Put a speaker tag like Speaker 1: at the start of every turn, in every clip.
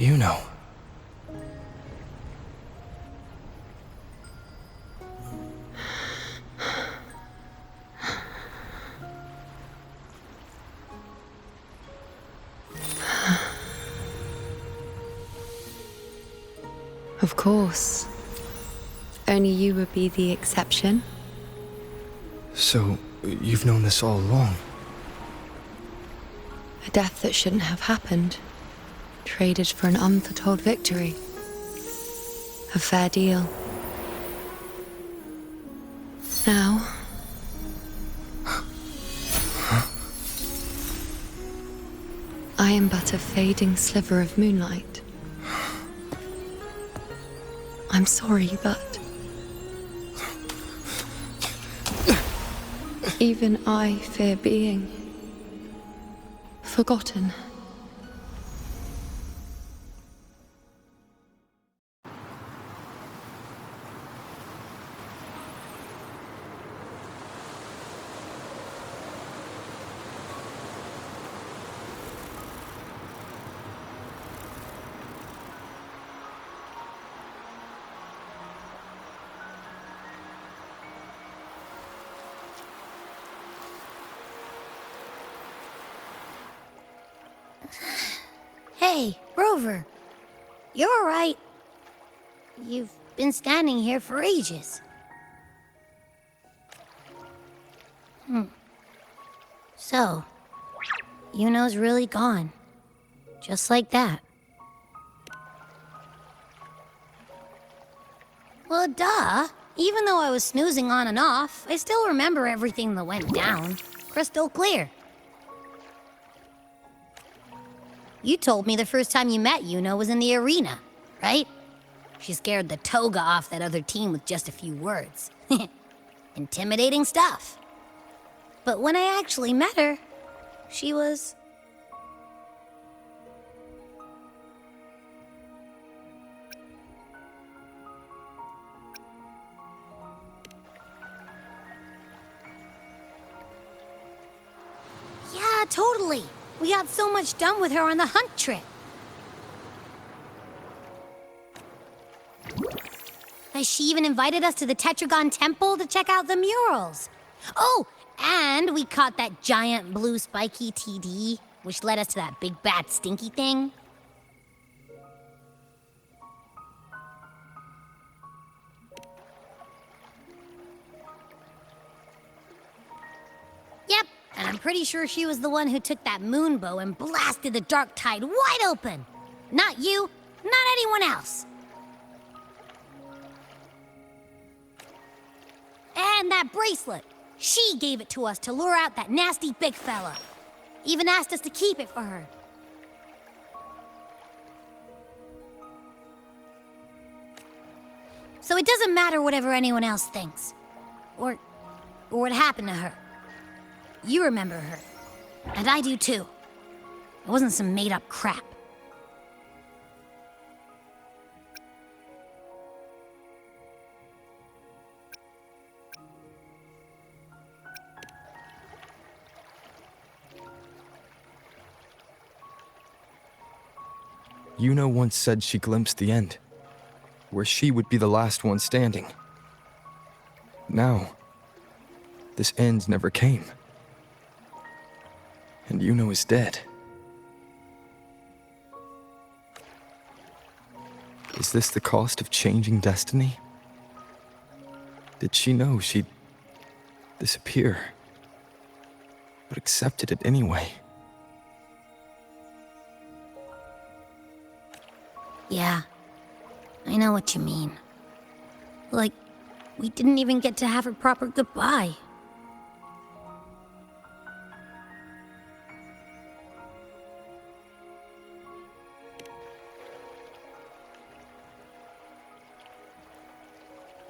Speaker 1: You know.
Speaker 2: Of course. Only you would be the exception.
Speaker 1: So, you've known this all along?
Speaker 2: A death that shouldn't have happened. Traded for an unforetold victory. A fair deal. Now... I am but a fading sliver of moonlight. I'm sorry, but... even I fear being... forgotten.
Speaker 3: Hey, Rover. You're all right. You've been standing here for ages. So, Yuno's really gone. Just like that. Well, duh. Even though I was snoozing on and off, I still remember everything that went down. Crystal clear. You told me the first time you met Yuno was in the arena, right? She scared the toga off that other team with just a few words. Intimidating stuff. But when I actually met her, she was... Yeah, totally. We got so much done with her on the hunt trip. She even invited us to the Tetragon Temple to check out the murals. Oh, and we caught that giant blue spiky TD, which led us to that big bad stinky thing. Yep, and I'm pretty sure she was the one who took that moon bow and blasted the dark tide wide open. Not you, not anyone else. And that bracelet. She gave it to us to lure out that nasty big fella. Even asked us to keep it for her. So it doesn't matter whatever anyone else thinks. Or what happened to her. You remember her. And I do too. It wasn't some made-up crap.
Speaker 1: Yuno once said she glimpsed the end, where she would be the last one standing. Now, this end never came. And Yuno is dead. Is this the cost of changing destiny? Did she know she'd disappear, but accepted it anyway?
Speaker 3: Yeah, I know what you mean. Like, we didn't even get to have a proper goodbye.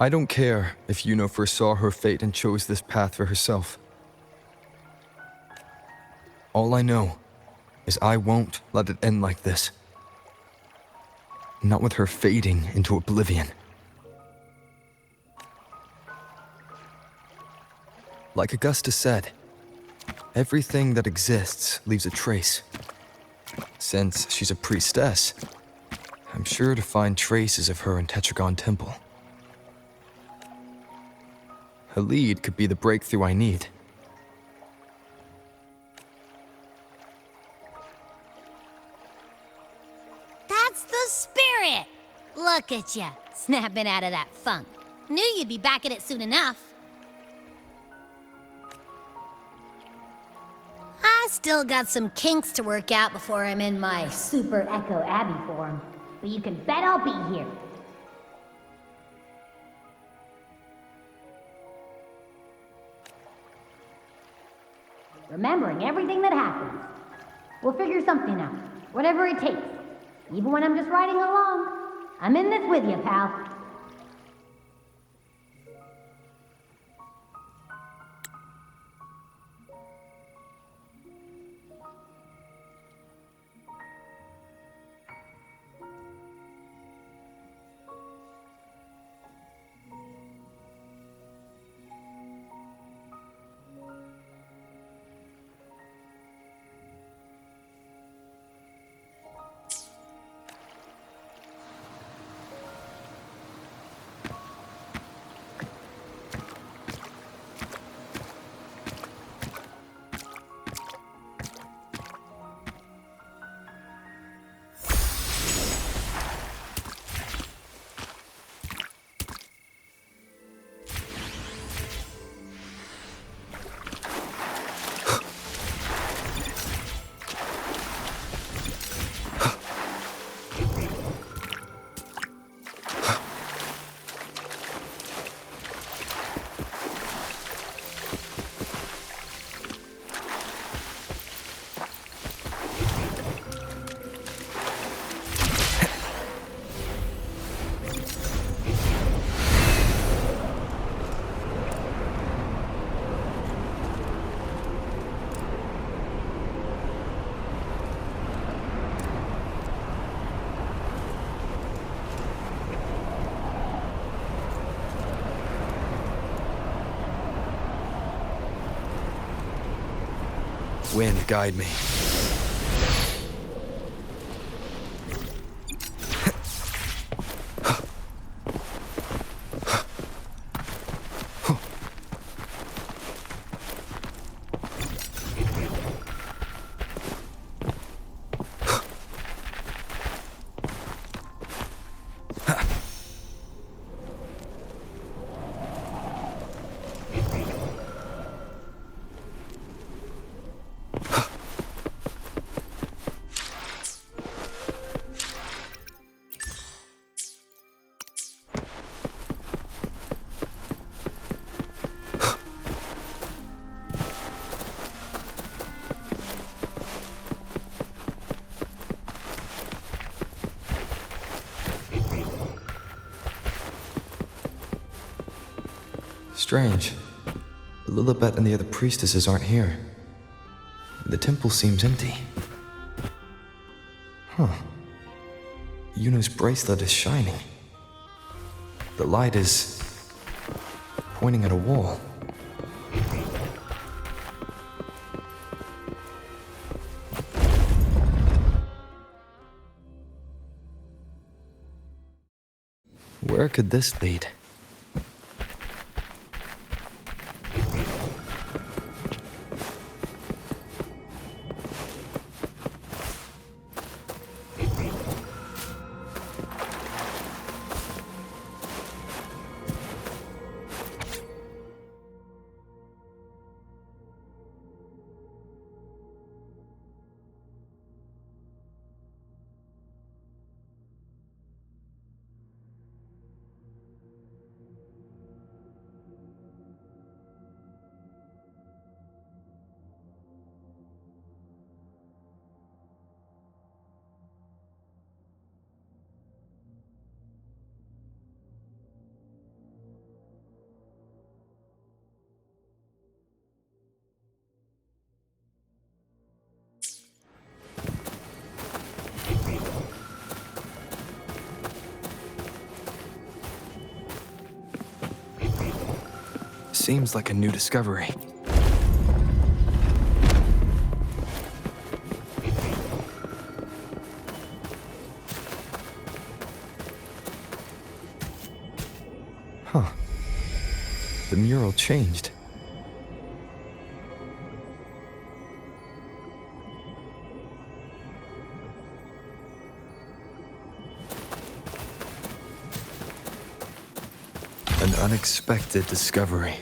Speaker 1: I don't care if Yuno foresaw her fate and chose this path for herself. All I know is I won't let it end like this. Not with her fading into oblivion. Like Augusta said, everything that exists leaves a trace. Since she's a priestess, I'm sure to find traces of her in Tetragon Temple. A lead could be the breakthrough I need.
Speaker 3: That's the spirit! Look at ya, snapping out of that funk. Knew you'd be back at it soon enough. I still got some kinks to work out before I'm in my Super Echo Abbey form, but you can bet I'll be here. Remembering everything that happens. We'll figure something out, whatever it takes. Even when I'm just riding along. I'm in this with you, pal.
Speaker 1: Wind, guide me. Strange. Lilibet and the other priestesses aren't here. The temple seems empty. Huh. Yuno's bracelet is shining. The light is pointing at a wall. Where could this lead? Seems like a new discovery. The mural changed. An unexpected discovery.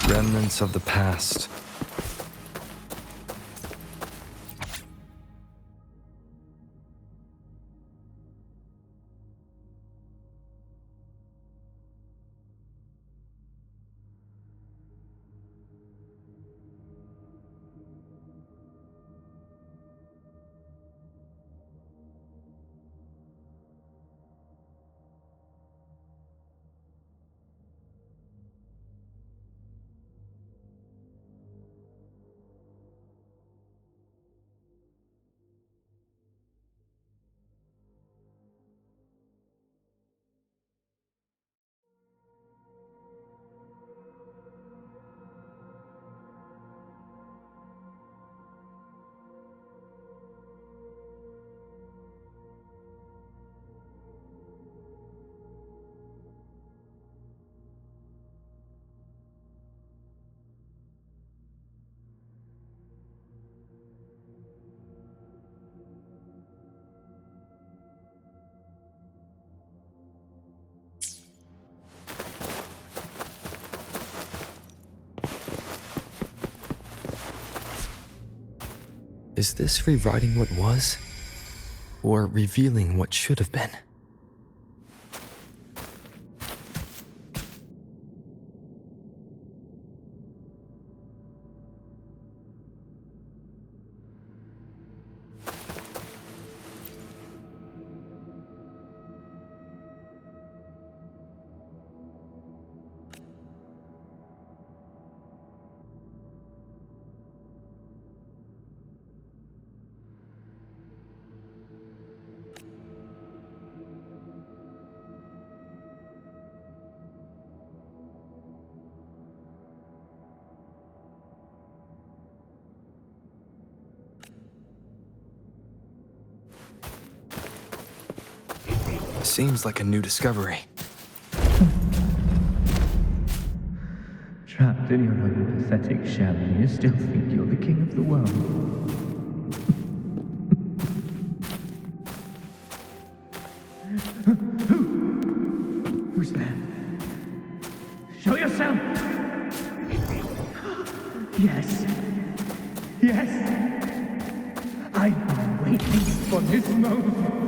Speaker 1: Remnants of the past. Is this rewriting what was? Or revealing what should have been? Seems like a new discovery.
Speaker 4: Trapped in your own pathetic shell, and you still think you're the king of the world. Who's there? Show yourself! Yes. Yes. I've been waiting for this moment.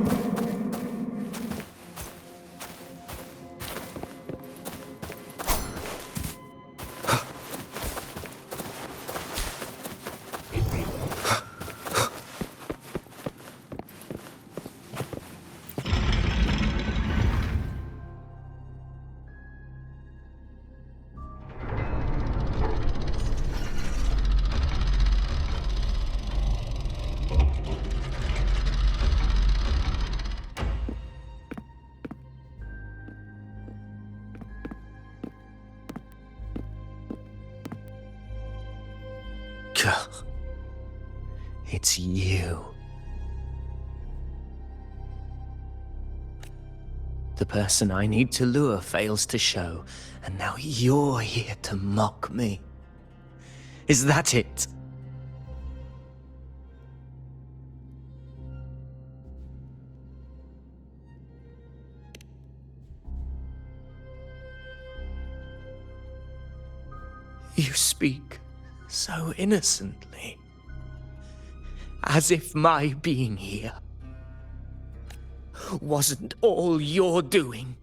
Speaker 5: It's you. The person I need to lure fails to show, and now you're here to mock me. Is that it? You speak so innocently, as if my being here wasn't all you're doing.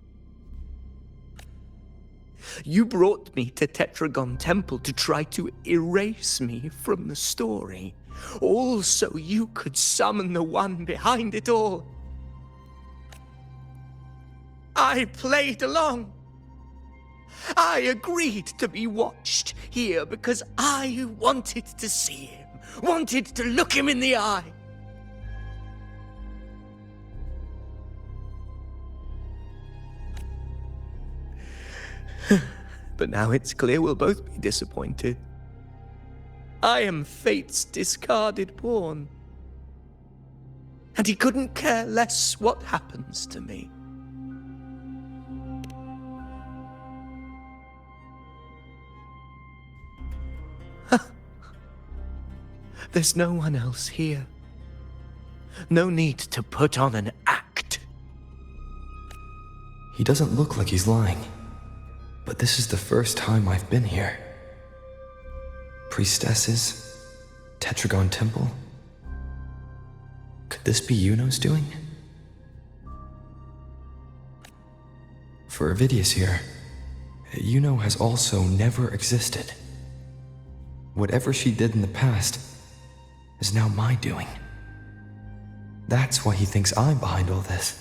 Speaker 5: You brought me to Tetragon Temple to try to erase me from the story, all so you could summon the one behind it all. I played along. I agreed to be watched here because I wanted to see him, wanted to look him in the eye. But now it's clear we'll both be disappointed. I am fate's discarded pawn. And he couldn't care less what happens to me. There's no one else here. No need to put on an act.
Speaker 1: He doesn't look like he's lying. But this is the first time I've been here. Priestesses? Tetragon Temple? Could this be Yuno's doing? For Avidius here, Yuno has also never existed. Whatever she did in the past is now my doing. That's why he thinks I'm behind all this.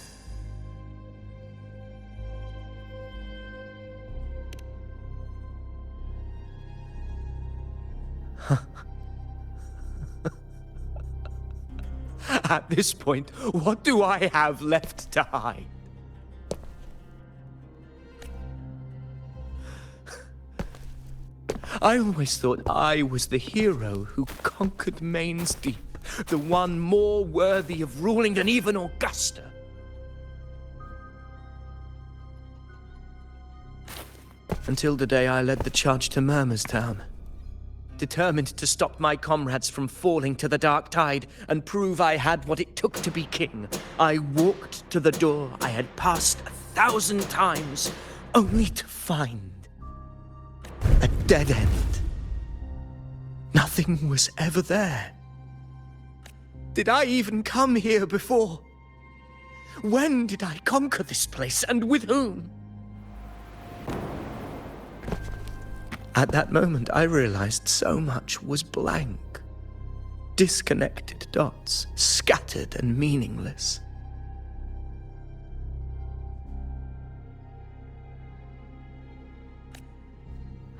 Speaker 5: At this point, what do I have left to hide? I always thought I was the hero who conquered Main's Deep, the one more worthy of ruling than even Augusta. Until the day I led the charge to Murmur's Town. Determined to stop my comrades from falling to the dark tide and prove I had what it took to be king, I walked to the door I had passed 1,000 times, only to find a dead end. Nothing was ever there. Did I even come here before? When did I conquer this place, and with whom? At that moment, I realized so much was blank. Disconnected dots, scattered and meaningless.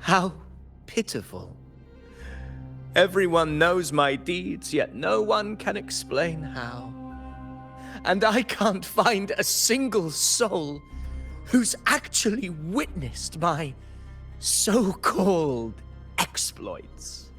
Speaker 5: How pitiful. Everyone knows my deeds, yet no one can explain how. And I can't find a single soul who's actually witnessed my so-called exploits.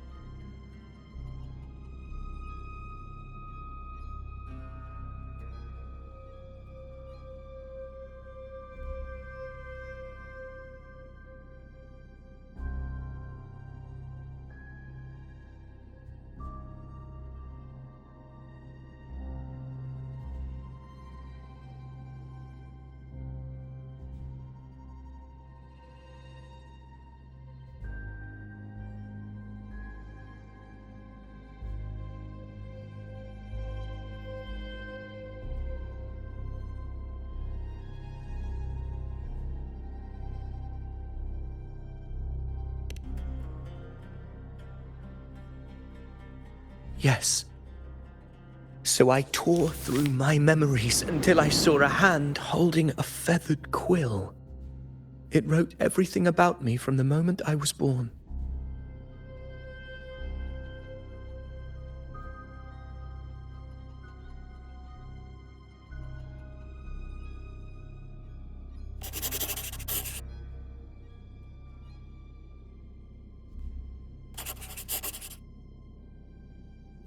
Speaker 5: Yes. So I tore through my memories until I saw a hand holding a feathered quill. It wrote everything about me from the moment I was born.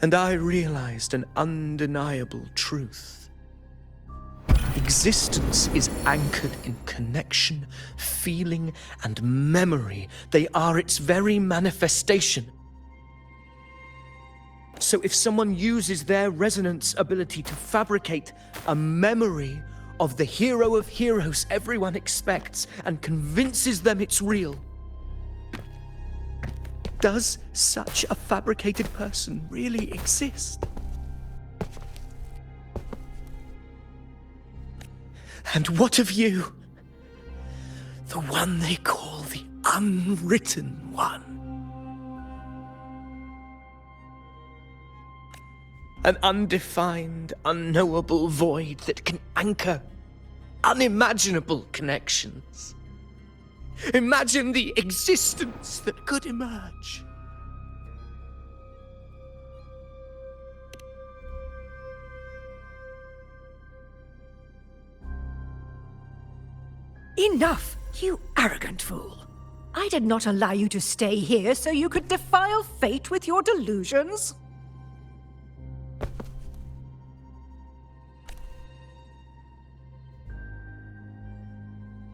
Speaker 5: And I realized an undeniable truth. Existence is anchored in connection, feeling, and memory. They are its very manifestation. So if someone uses their resonance ability to fabricate a memory of the hero of heroes everyone expects and convinces them it's real, Does such a fabricated person really exist? And what of you? The one they call the Unwritten One. An undefined, unknowable void that can anchor unimaginable connections. Imagine the existence that could emerge.
Speaker 6: Enough, you arrogant fool. I did not allow you to stay here so you could defile fate with your delusions.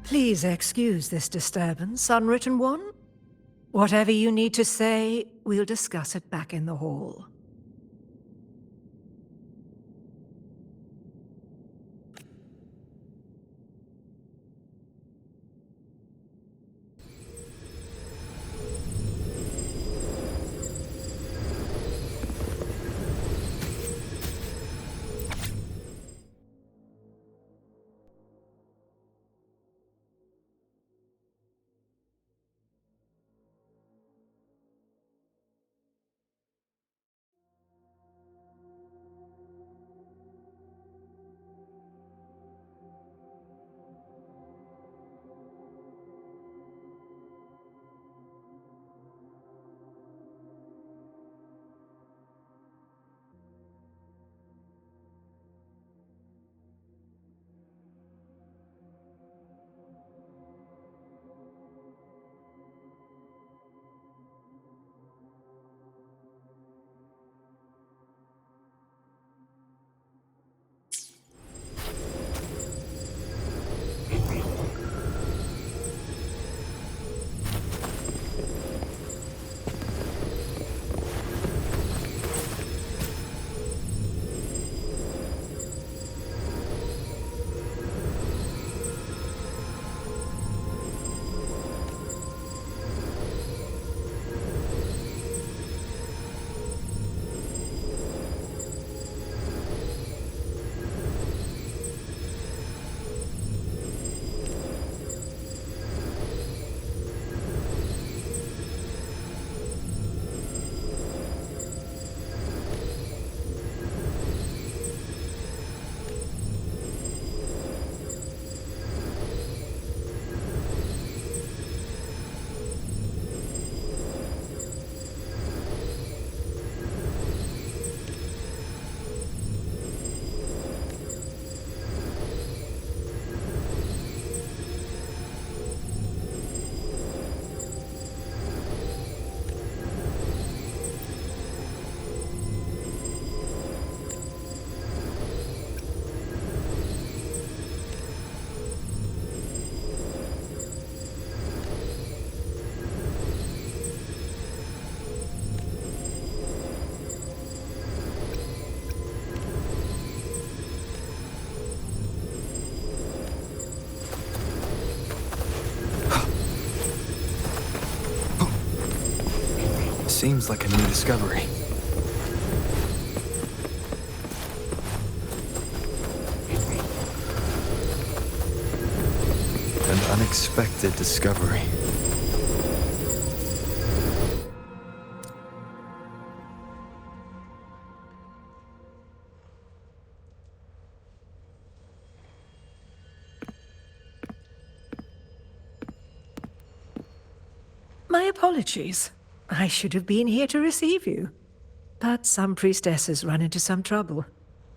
Speaker 6: Please excuse this disturbance, Unwritten One. Whatever you need to say, we'll discuss it back in the hall.
Speaker 1: Seems like a new discovery. An unexpected discovery.
Speaker 6: My apologies. I should have been here to receive you. But some priestesses run into some trouble.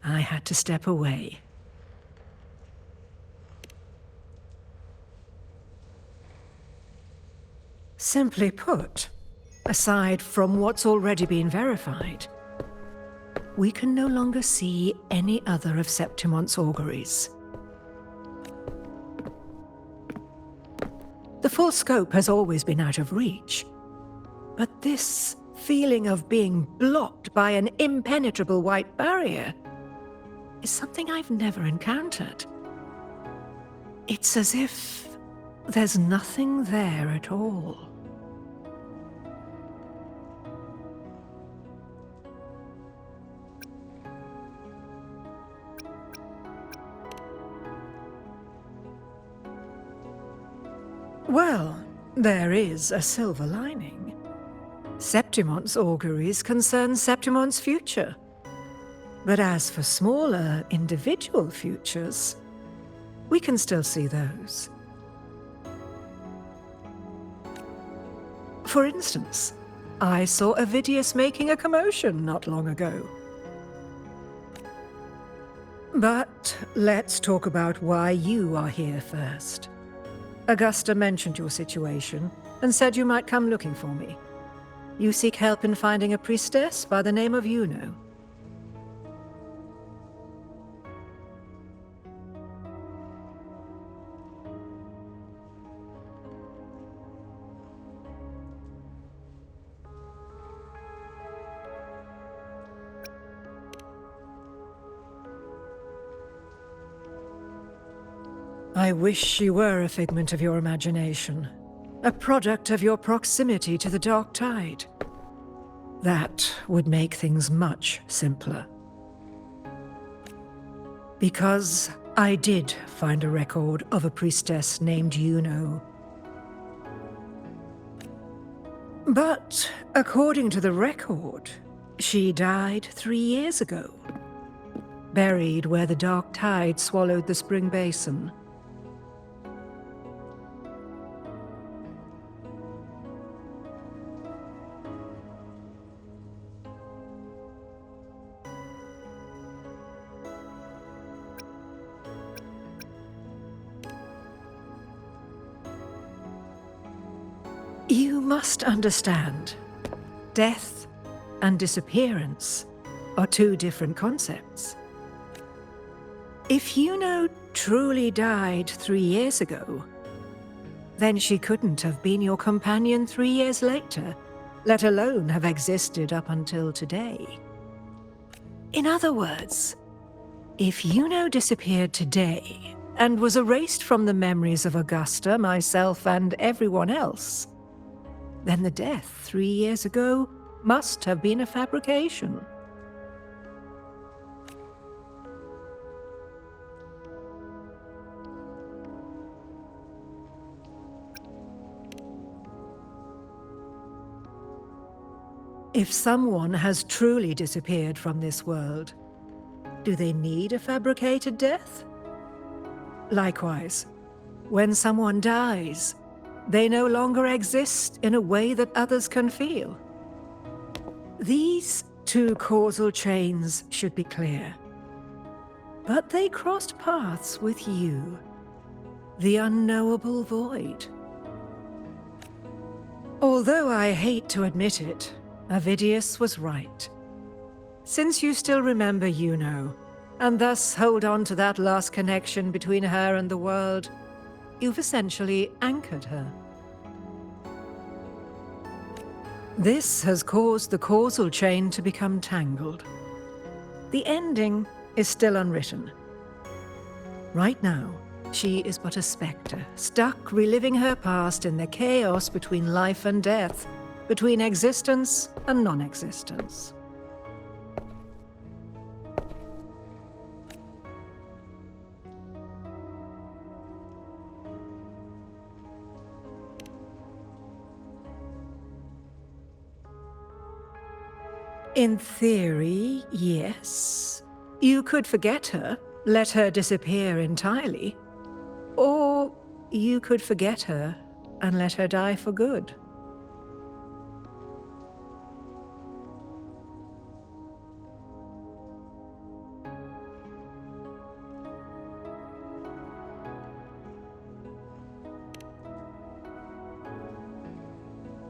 Speaker 6: I had to step away. Simply put, aside from what's already been verified, we can no longer see any other of Septimon's auguries. The full scope has always been out of reach, but this feeling of being blocked by an impenetrable white barrier is something I've never encountered. It's as if there's nothing there at all. Well, there is a silver lining. Septimon's auguries concern Septimon's future. But as for smaller, individual futures, we can still see those. For instance, I saw Avidius making a commotion not long ago. But let's talk about why you are here first. Augusta mentioned your situation and said you might come looking for me. You seek help in finding a priestess by the name of Yuno. I wish she were a figment of your imagination, a product of your proximity to the Dark Tide. That would make things much simpler. Because I did find a record of a priestess named Yuno. But according to the record, she died 3 years ago, buried where the Dark Tide swallowed the Spring Basin. You must understand, death and disappearance are two different concepts. If Yuno truly died 3 years ago, then she couldn't have been your companion 3 years later, let alone have existed up until today. In other words, if Yuno disappeared today and was erased from the memories of Augusta, myself, and everyone else, then the death 3 years ago must have been a fabrication. If someone has truly disappeared from this world, do they need a fabricated death? Likewise, when someone dies, they no longer exist in a way that others can feel. These two causal chains should be clear. But they crossed paths with you, the unknowable void. Although I hate to admit it, Avidius was right. Since you still remember Yuno, and thus hold on to that last connection between her and the world, you've essentially anchored her. This has caused the causal chain to become tangled. The ending is still unwritten. Right now, she is but a spectre, stuck reliving her past in the chaos between life and death, between existence and non-existence. In theory, yes. You could forget her, let her disappear entirely. Or you could forget her and let her die for good.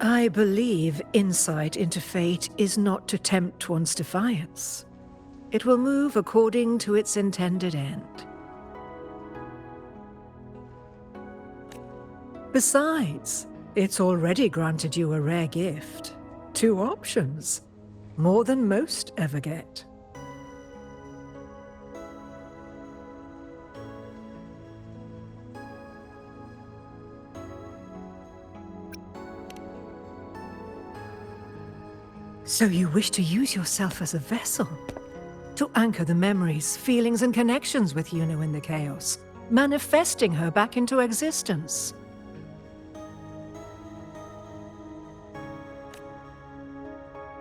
Speaker 6: I believe insight into fate is not to tempt one's defiance. It will move according to its intended end. Besides, it's already granted you a rare gift. 2 options. More than most ever get. So you wish to use yourself as a vessel, to anchor the memories, feelings, and connections with Yuno in the chaos, manifesting her back into existence.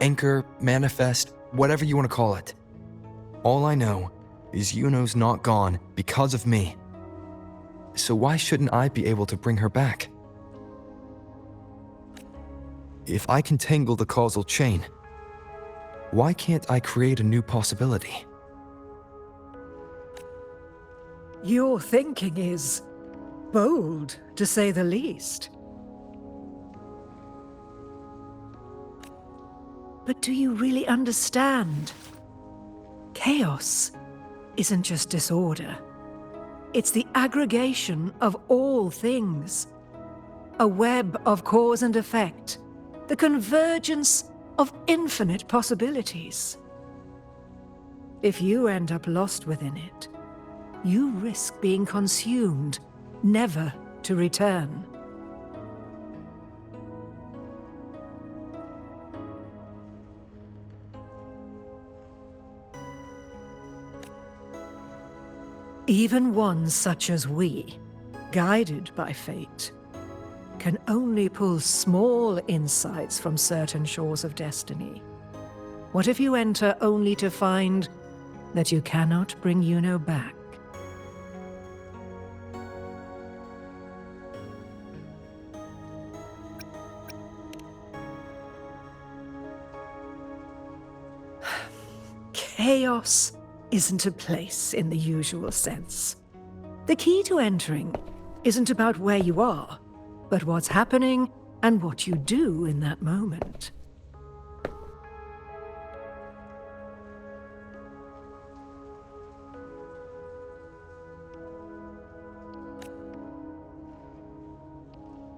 Speaker 1: anchor, manifest, whatever you want to call it. All I know is Yuno's not gone because of me. So why shouldn't I be able to bring her back? If I can tangle the causal chain, why can't I create a new possibility?
Speaker 6: Your thinking is bold, to say the least. But do you really understand? Chaos isn't just disorder. It's the aggregation of all things. A web of cause and effect. The convergence of infinite possibilities. If you end up lost within it, you risk being consumed, never to return. Even one such as we, guided by fate, can only pull small insights from certain shores of destiny. What if you enter only to find that you cannot bring Yuno back? Chaos isn't a place in the usual sense. The key to entering isn't about where you are, but what's happening and what you do in that moment.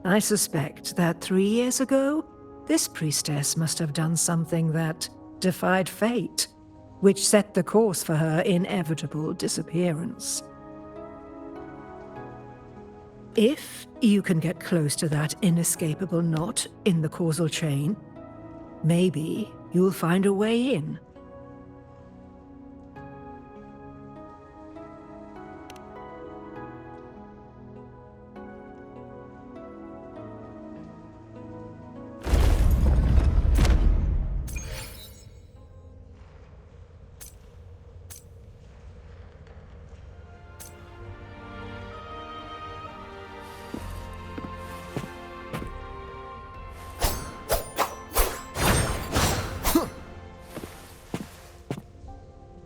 Speaker 6: I suspect that 3 years ago, this priestess must have done something that defied fate, which set the course for her inevitable disappearance. If you can get close to that inescapable knot in the causal chain, maybe you'll find a way in.